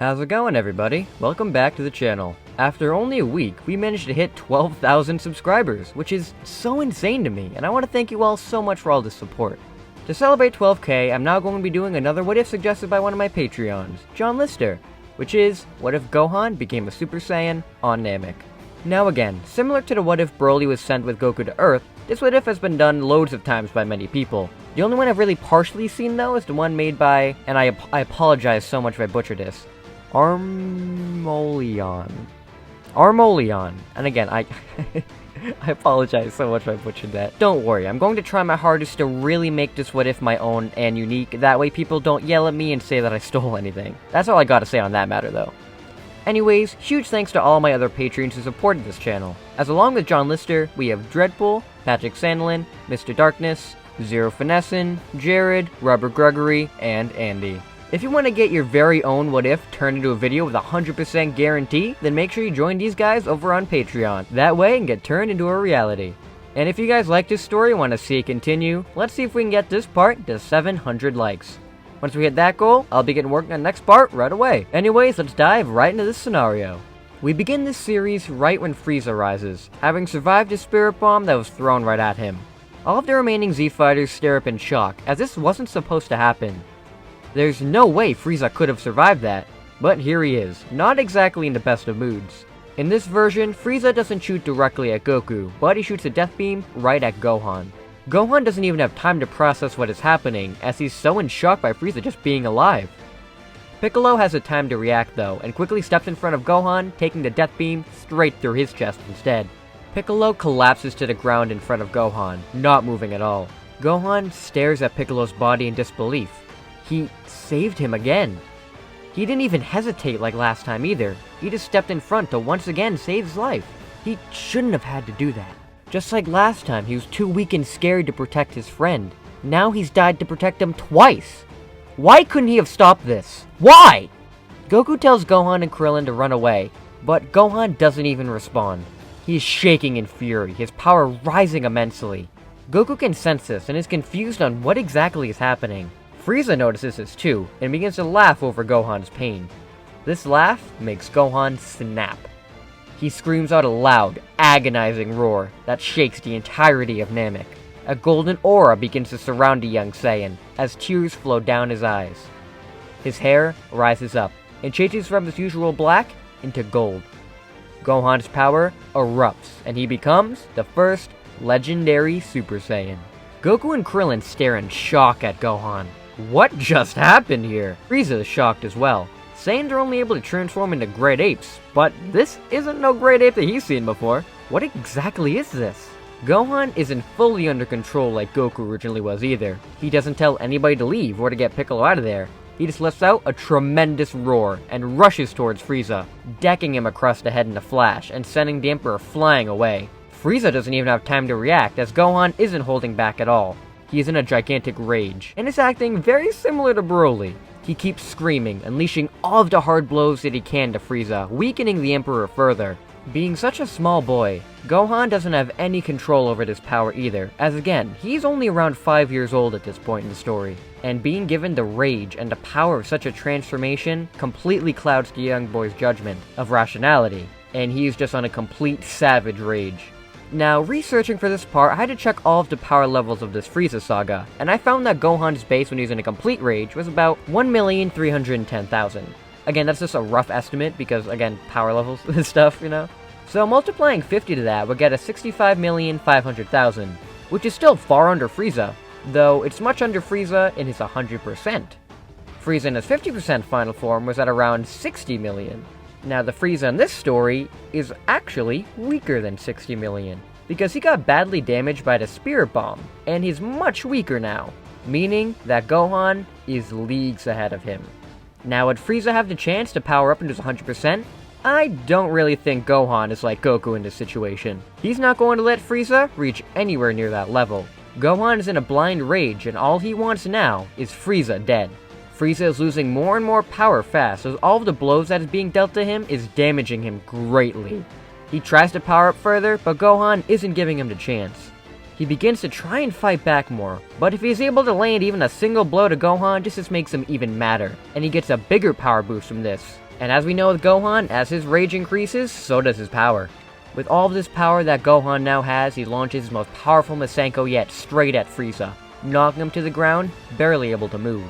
How's it going, everybody? Welcome back to the channel. After only a week, we managed to hit 12,000 subscribers, which is so insane to me, and I want to thank you all so much for all the support. To celebrate 12k, I'm now going to be doing another what if suggested by one of my Patreons, John Lister, which is, what if Gohan became a Super Saiyan on Namek? Now again, similar to the what if Broly was sent with Goku to Earth, this what if has been done loads of times by many people. The only one I've really partially seen though is the one made by, and I apologize so much if I butcher this, Armolion. And again, I apologize so much if I butchered that. Don't worry, I'm going to try my hardest to really make this what if my own and unique, that way people don't yell at me and say that I stole anything. That's all I gotta say on that matter though. Anyways, huge thanks to all my other patrons who supported this channel, as along with John Lister, we have Dreadpool, Patrick Sandlin, Mr. Darkness, Zero Finessin, Jared, Robert Gregory, and Andy. If you want to get your very own what if turned into a video with 100% guarantee, then make sure you join these guys over on Patreon. That way it can get turned into a reality. And if you guys like this story and want to see it continue, let's see if we can get this part to 700 likes. Once we hit that goal, I'll be getting working on the next part right away. Anyways, let's dive right into this scenario. We begin this series right when Freeza rises, having survived a spirit bomb that was thrown right at him. All of the remaining Z fighters stare up in shock, as this wasn't supposed to happen. There's no way Freeza could have survived that, but here he is, not exactly in the best of moods. In this version, Freeza doesn't shoot directly at Goku, but he shoots a death beam right at Gohan. Gohan doesn't even have time to process what is happening, as he's so in shock by Freeza just being alive. Piccolo has the time to react though, and quickly steps in front of Gohan, taking the death beam straight through his chest instead. Piccolo collapses to the ground in front of Gohan, not moving at all. Gohan stares at Piccolo's body in disbelief. He saved him again. He didn't even hesitate like last time either. He just stepped in front to once again save his life. He shouldn't have had to do that. Just like last time, he was too weak and scared to protect his friend. Now he's died to protect him twice. Why couldn't he have stopped this? Why? Goku tells Gohan and Krillin to run away, but Gohan doesn't even respond. He is shaking in fury, his power rising immensely. Goku can sense this and is confused on what exactly is happening. Freeza notices this too, and begins to laugh over Gohan's pain. This laugh makes Gohan snap. He screams out a loud, agonizing roar that shakes the entirety of Namek. A golden aura begins to surround the young Saiyan, as tears flow down his eyes. His hair rises up, and changes from his usual black into gold. Gohan's power erupts, and he becomes the first legendary Super Saiyan. Goku and Krillin stare in shock at Gohan. What just happened here? Frieza is shocked as well. Saiyans are only able to transform into great apes, but this isn't no great ape that he's seen before. What exactly is this? Gohan isn't fully under control like Goku originally was either. He doesn't tell anybody to leave or to get Piccolo out of there. He just lets out a tremendous roar and rushes towards Frieza, decking him across the head in a flash and sending the Emperor flying away. Frieza doesn't even have time to react, as Gohan isn't holding back at all. He is in a gigantic rage, and is acting very similar to Broly. He keeps screaming, unleashing all of the hard blows that he can to Frieza, weakening the Emperor further. Being such a small boy, Gohan doesn't have any control over this power either, as again, he's only around 5 years old at this point in the story. And being given the rage and the power of such a transformation completely clouds the young boy's judgment of rationality, and he's just on a complete savage rage. Now, researching for this part, I had to check all of the power levels of this Frieza saga, and I found that Gohan's base when he was in a complete rage was about 1,310,000. Again, that's just a rough estimate, because, again, power levels and stuff, you know? So multiplying 50 to that would get a 65,500,000, which is still far under Frieza, though it's much under Frieza in his 100%. Frieza in his 50% final form was at around 60 million. Now, the Frieza in this story is actually weaker than 60 million, because he got badly damaged by the Spirit Bomb, and he's much weaker now, meaning that Gohan is leagues ahead of him. Now, would Frieza have the chance to power up into his 100%? I don't really think Gohan is like Goku in this situation. He's not going to let Frieza reach anywhere near that level. Gohan is in a blind rage, and all he wants now is Frieza dead. Frieza is losing more and more power fast, as all of the blows that is being dealt to him is damaging him greatly. He tries to power up further, but Gohan isn't giving him the chance. He begins to try and fight back more, but if he's able to land even a single blow to Gohan, this just makes him even madder, and he gets a bigger power boost from this. And as we know with Gohan, as his rage increases, so does his power. With all of this power that Gohan now has, he launches his most powerful Masenko yet straight at Freeza, knocking him to the ground, barely able to move.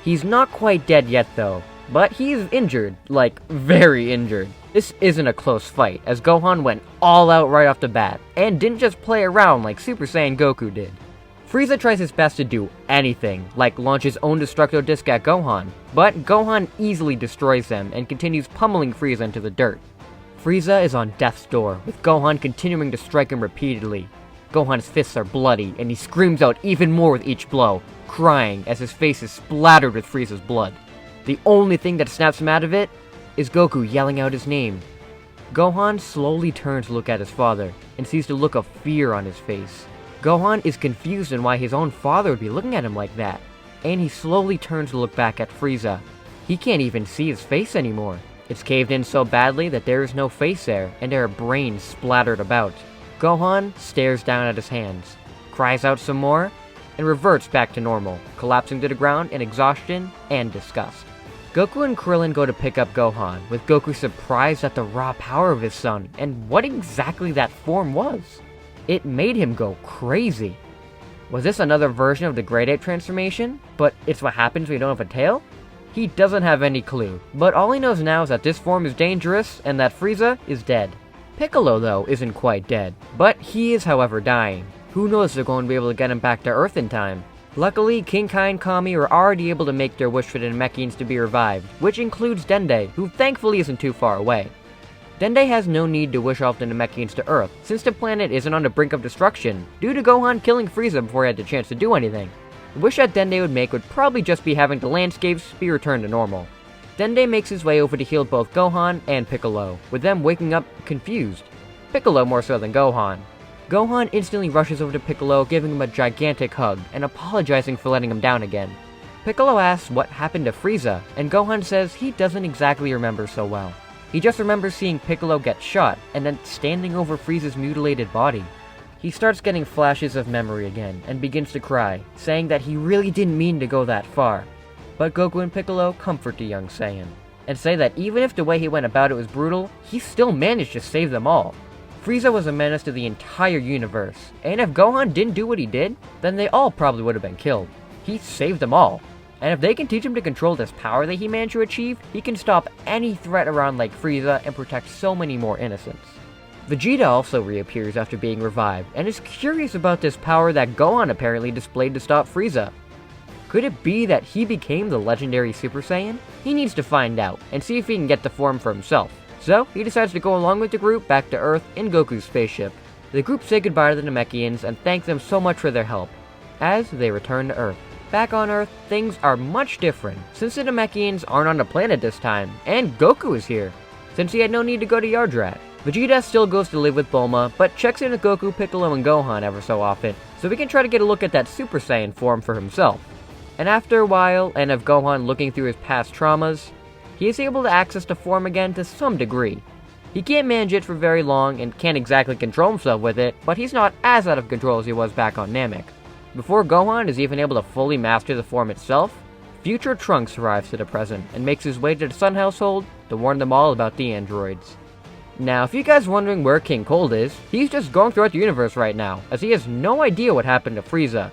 He's not quite dead yet though, but he's injured, like very injured. This isn't a close fight, as Gohan went all out right off the bat, and didn't just play around like Super Saiyan Goku did. Frieza tries his best to do anything, like launch his own Destructo Disc at Gohan, but Gohan easily destroys them and continues pummeling Frieza into the dirt. Frieza is on death's door, with Gohan continuing to strike him repeatedly. Gohan's fists are bloody, and he screams out even more with each blow, crying as his face is splattered with Frieza's blood. The only thing that snaps him out of it is Goku yelling out his name. Gohan slowly turns to look at his father, and sees the look of fear on his face. Gohan is confused on why his own father would be looking at him like that, and he slowly turns to look back at Frieza. He can't even see his face anymore. It's caved in so badly that there is no face there, and there are brains splattered about. Gohan stares down at his hands, cries out some more, and reverts back to normal, collapsing to the ground in exhaustion and disgust. Goku and Krillin go to pick up Gohan, with Goku surprised at the raw power of his son, and what exactly that form was. It made him go crazy. Was this another version of the Great Ape transformation? But it's what happens when you don't have a tail? He doesn't have any clue, but all he knows now is that this form is dangerous and that Frieza is dead. Piccolo, though, isn't quite dead, but he is, however, dying. Who knows if they're going to be able to get him back to Earth in time. Luckily, King Kai and Kami are already able to make their wish for the Namekians to be revived, which includes Dende, who thankfully isn't too far away. Dende has no need to wish off the Namekians to Earth, since the planet isn't on the brink of destruction, due to Gohan killing Frieza before he had the chance to do anything. The wish that Dende would make would probably just be having the landscapes be returned to normal. Dende makes his way over to heal both Gohan and Piccolo, with them waking up confused. Piccolo more so than Gohan. Gohan instantly rushes over to Piccolo, giving him a gigantic hug, and apologizing for letting him down again. Piccolo asks what happened to Frieza, and Gohan says he doesn't exactly remember so well. He just remembers seeing Piccolo get shot, and then standing over Frieza's mutilated body. He starts getting flashes of memory again, and begins to cry, saying that he really didn't mean to go that far. But Goku and Piccolo comfort the young Saiyan, and say that even if the way he went about it was brutal, he still managed to save them all. Frieza was a menace to the entire universe, and if Gohan didn't do what he did, then they all probably would have been killed. He saved them all. And if they can teach him to control this power that he managed to achieve, he can stop any threat around like Frieza and protect so many more innocents. Vegeta also reappears after being revived, and is curious about this power that Gohan apparently displayed to stop Frieza. Could it be that he became the legendary Super Saiyan? He needs to find out, and see if he can get the form for himself. So, he decides to go along with the group back to Earth in Goku's spaceship. The group say goodbye to the Namekians and thank them so much for their help, as they return to Earth. Back on Earth, things are much different, since the Namekians aren't on the planet this time, and Goku is here, since he had no need to go to Yardrat. Vegeta still goes to live with Bulma, but checks in with Goku, Piccolo, and Gohan ever so often, so he can try to get a look at that Super Saiyan form for himself. And after a while, and of Gohan looking through his past traumas, he is able to access the form again to some degree. He can't manage it for very long, and can't exactly control himself with it, but he's not as out of control as he was back on Namek. Before Gohan is even able to fully master the form itself, future Trunks arrives to the present and makes his way to the Sun household to warn them all about the androids. Now, if you guys are wondering where King Cold is, he's just going throughout the universe right now, as he has no idea what happened to Frieza.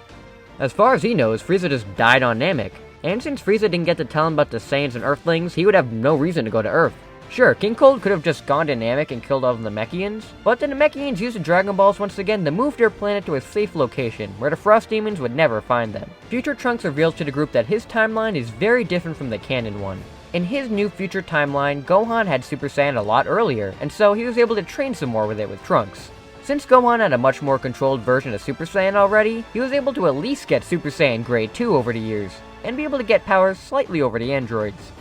As far as he knows, Frieza just died on Namek, and since Frieza didn't get to tell him about the Saiyans and Earthlings, he would have no reason to go to Earth. Sure, King Cold could have just gone to Namek and killed all of the Namekians, but the Namekians used the Dragon Balls once again to move their planet to a safe location, where the Frost Demons would never find them. Future Trunks reveals to the group that his timeline is very different from the canon one. In his new future timeline, Gohan had Super Saiyan a lot earlier, and so he was able to train some more with it with Trunks. Since Gohan had a much more controlled version of Super Saiyan already, he was able to at least get Super Saiyan Grade 2 over the years, and be able to get powers slightly over the androids.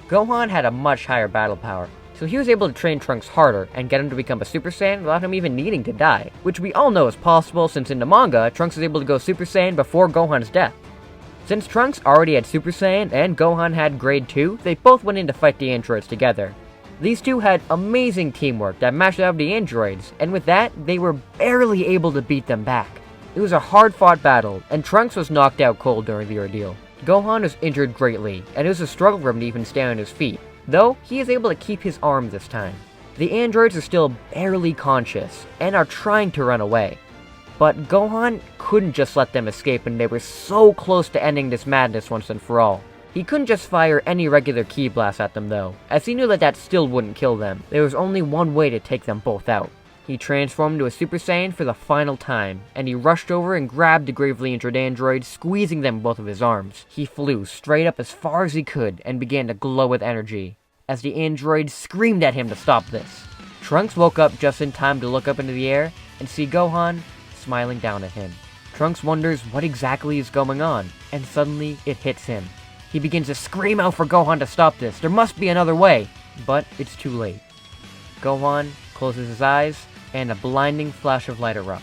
Gohan had a much higher battle power, so he was able to train Trunks harder and get him to become a Super Saiyan without him even needing to die, which we all know is possible since in the manga, Trunks was able to go Super Saiyan before Gohan's death. Since Trunks already had Super Saiyan and Gohan had Grade 2, they both went in to fight the androids together. These two had amazing teamwork that matched out the androids, and with that, they were barely able to beat them back. It was a hard-fought battle, and Trunks was knocked out cold during the ordeal. Gohan was injured greatly, and it was a struggle for him to even stay on his feet. though he is able to keep his arm this time. The androids are still barely conscious, and are trying to run away. But Gohan couldn't just let them escape, and they were so close to ending this madness once and for all. He couldn't just fire any regular ki blast at them though, as he knew that that still wouldn't kill them. There was only one way to take them both out. He transformed into a Super Saiyan for the final time, and he rushed over and grabbed the gravely injured android, squeezing them with both of his arms. He flew straight up as far as he could, and began to glow with energy, as the android screamed at him to stop this. Trunks woke up just in time to look up into the air, and see Gohan smiling down at him. Trunks wonders what exactly is going on, and suddenly it hits him. He begins to scream out for Gohan to stop this. There must be another way, but it's too late. Gohan closes his eyes, and a blinding flash of light erupts,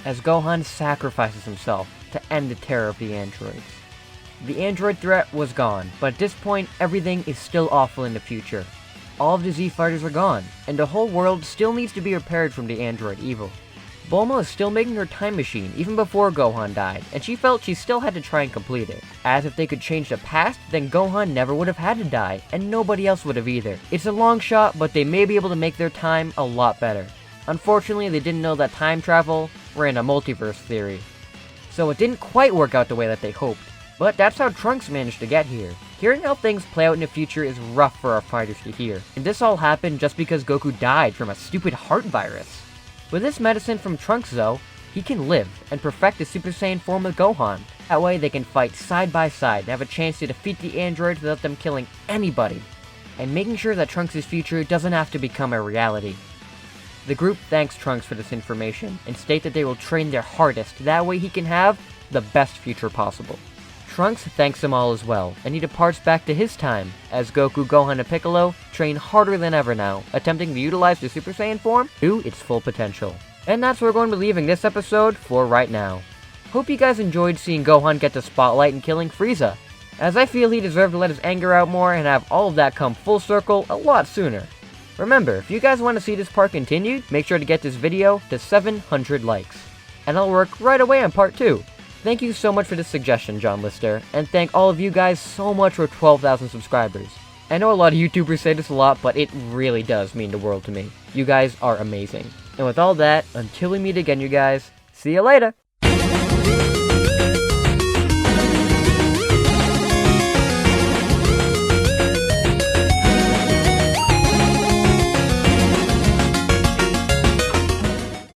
as Gohan sacrifices himself to end the terror of the androids. The android threat was gone, but at this point, everything is still awful in the future. All of the Z fighters are gone, and the whole world still needs to be repaired from the android evil. Bulma is still making her time machine even before Gohan died, and she felt she still had to try and complete it. As if they could change the past, then Gohan never would have had to die, and nobody else would have either. It's a long shot, but they may be able to make their time a lot better. Unfortunately, they didn't know that time travel ran a multiverse theory, so it didn't quite work out the way that they hoped. But that's how Trunks managed to get here. Hearing how things play out in the future is rough for our fighters to hear, and this all happened just because Goku died from a stupid heart virus. With this medicine from Trunks though, he can live and perfect the Super Saiyan form with Gohan. That way they can fight side by side and have a chance to defeat the androids without them killing anybody, and making sure that Trunks' future doesn't have to become a reality. The group thanks Trunks for this information, and state that they will train their hardest, that way he can have the best future possible. Trunks thanks them all as well, and he departs back to his time, as Goku, Gohan, and Piccolo train harder than ever now, attempting to utilize the Super Saiyan form to its full potential. And that's where we're going to be leaving this episode for right now. Hope you guys enjoyed seeing Gohan get the spotlight and killing Freeza, as I feel he deserved to let his anger out more and have all of that come full circle a lot sooner. Remember, if you guys want to see this part continued, make sure to get this video to 700 likes, and I'll work right away on part 2. Thank you so much for this suggestion, John Lister, and thank all of you guys so much for 12,000 subscribers. I know a lot of YouTubers say this a lot, but it really does mean the world to me. You guys are amazing. And with all that, until we meet again, you guys, see you later!